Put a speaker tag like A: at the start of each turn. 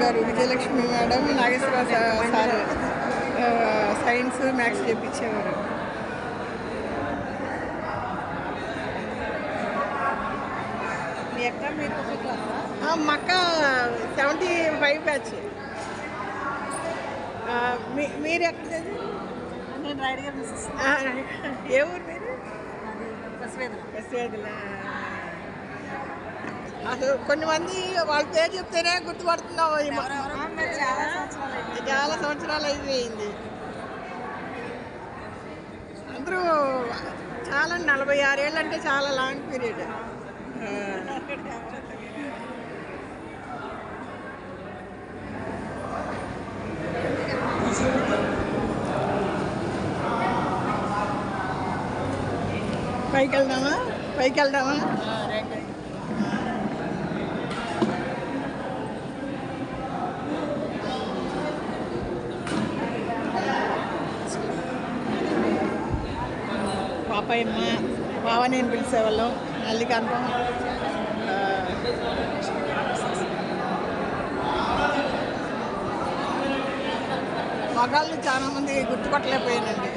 A: గారు, Vijayalakshmi madam, Nageswara Rao sir science maths చెప్పించేవారు.
B: మీ అక్క మీకు
A: మా అక్క 75 బ్యాచ్. మీరు ఎక్కడ చదివారు?
B: నేను రైడ్ గారు మిస్సెస్
A: ఏ ఊరు మీరు? బస్వేదుల. అసలు కొన్ని మంది వాళ్ళ పేరు చెప్తేనే గుర్తుపడుతున్నాం. చాలా సంవత్సరాలు అయిపోయింది. అందరూ చాలా 46 ఏళ్ళు అంటే చాలా లాంగ్ పీరియడ్. పైకి వెళ్దామా? పాపయ్యమ్మ, బావనేని పిలిచేవాళ్ళం, మల్లికాంతం. మగాళ్ళు చాలామంది గుర్తుపట్టలేకపోయానండి.